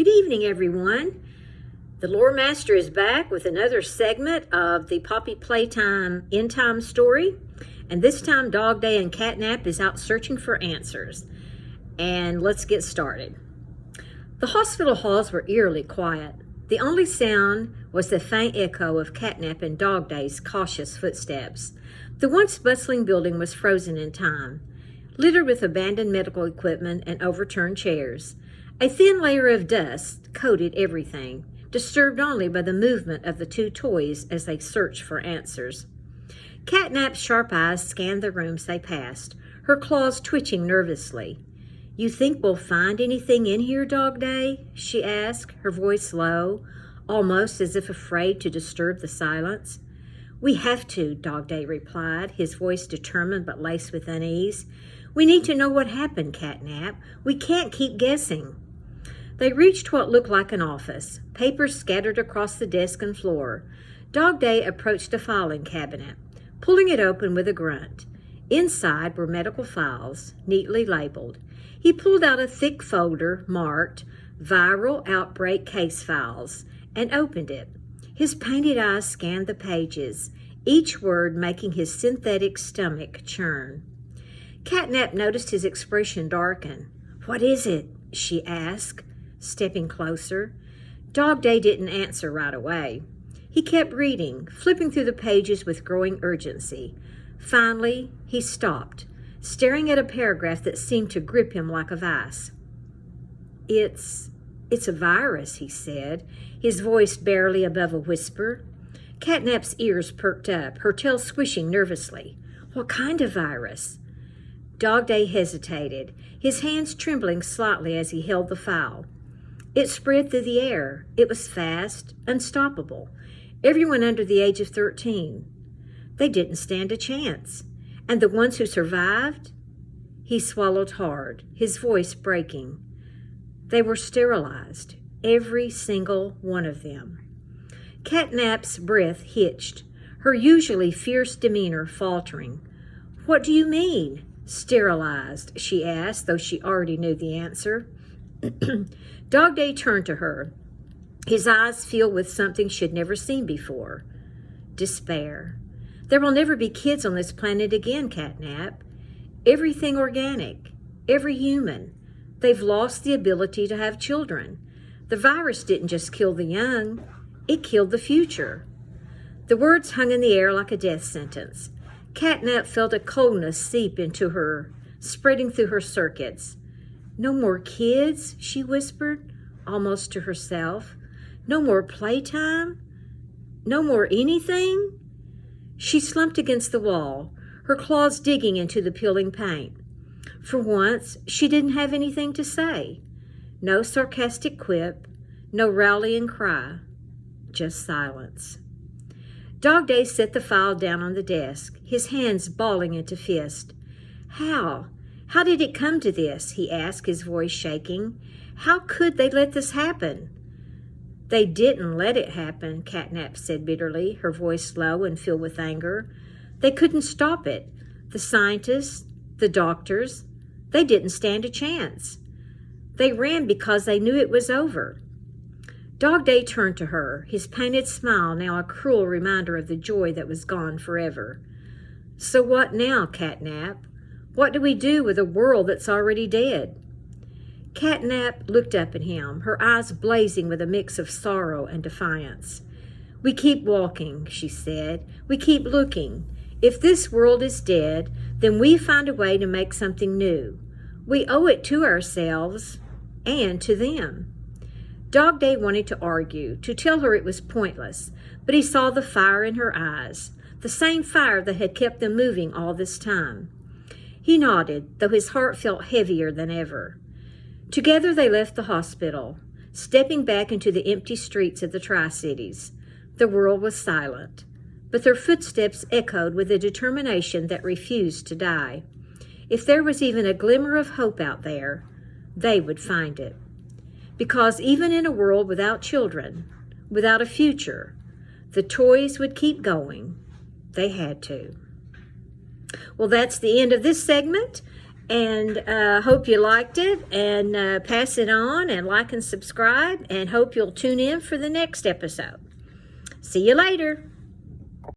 Good evening, everyone. The Lore Master is back with another segment of the Poppy Playtime End Time story. And this time, Dog Day and Catnap is out searching for answers. And let's get started. The hospital halls were eerily quiet. The only sound was the faint echo of Catnap and Dog Day's cautious footsteps. The once bustling building was frozen in time, littered with abandoned medical equipment and overturned chairs. A thin layer of dust coated everything, disturbed only by the movement of the two toys as they searched for answers. Catnap's sharp eyes scanned the rooms they passed, her claws twitching nervously. "You think we'll find anything in here, Dog Day?" she asked, her voice low, almost as if afraid to disturb the silence. "We have to," Dog Day replied, his voice determined but laced with unease. "We need to know what happened, Catnap. We can't keep guessing." They reached what looked like an office, papers scattered across the desk and floor. Dog Day approached a filing cabinet, pulling it open with a grunt. Inside were medical files, neatly labeled. He pulled out a thick folder marked Viral Outbreak Case Files and opened it. His painted eyes scanned the pages, each word making his synthetic stomach churn. Catnap noticed his expression darken. "What is it?" she asked, stepping closer. Dog Day didn't answer right away. He kept reading, flipping through the pages with growing urgency. Finally, he stopped, staring at a paragraph that seemed to grip him like a vice. It's a virus," he said, his voice barely above a whisper. Catnap's ears perked up, her tail swishing nervously. "What kind of virus?" Dog Day hesitated, his hands trembling slightly as he held the file. It spread through the air. It was fast, unstoppable. Everyone under the age of 13. They didn't stand a chance. And the ones who survived? He swallowed hard, his voice breaking. They were sterilized, every single one of them. Catnap's breath hitched, her usually fierce demeanor faltering. "What do you mean, sterilized?" she asked, though she already knew the answer. Dog Day turned to her, his eyes filled with something she'd never seen before. Despair. "There will never be kids on this planet again, Catnap. Everything organic, every human. They've lost the ability to have children. The virus didn't just kill the young, it killed the future." The words hung in the air like a death sentence. Catnap felt a coldness seep into her, spreading through her circuits. "No more kids," she whispered, almost to herself. "No more playtime? No more anything?" She slumped against the wall, her claws digging into the peeling paint. For once, she didn't have anything to say. No sarcastic quip, no rallying cry, just silence. Dog Day set the file down on the desk, his hands balling into fists. "How? How did it come to this?" he asked, his voice shaking. "How could they let this happen?" "They didn't let it happen," Catnap said bitterly, her voice low and filled with anger. "They couldn't stop it. The scientists, the doctors, they didn't stand a chance. They ran because they knew it was over." Dog Day turned to her, his painted smile now a cruel reminder of the joy that was gone forever. "So what now, Catnap? What do we do with a world that's already dead?" Catnap looked up at him, her eyes blazing with a mix of sorrow and defiance. "We keep walking," she said. "We keep looking. If this world is dead, then we find a way to make something new. We owe it to ourselves and to them." Dog Day wanted to argue, to tell her it was pointless, but he saw the fire in her eyes, the same fire that had kept them moving all this time. He nodded, though his heart felt heavier than ever. Together they left the hospital, stepping back into the empty streets of the Tri-Cities. The world was silent, but their footsteps echoed with a determination that refused to die. If there was even a glimmer of hope out there, they would find it. Because even in a world without children, without a future, the toys would keep going. They had to. Well, that's the end of this segment. And hope you liked it, and pass it on, and like and subscribe, and hope you'll tune in for the next episode. See you later.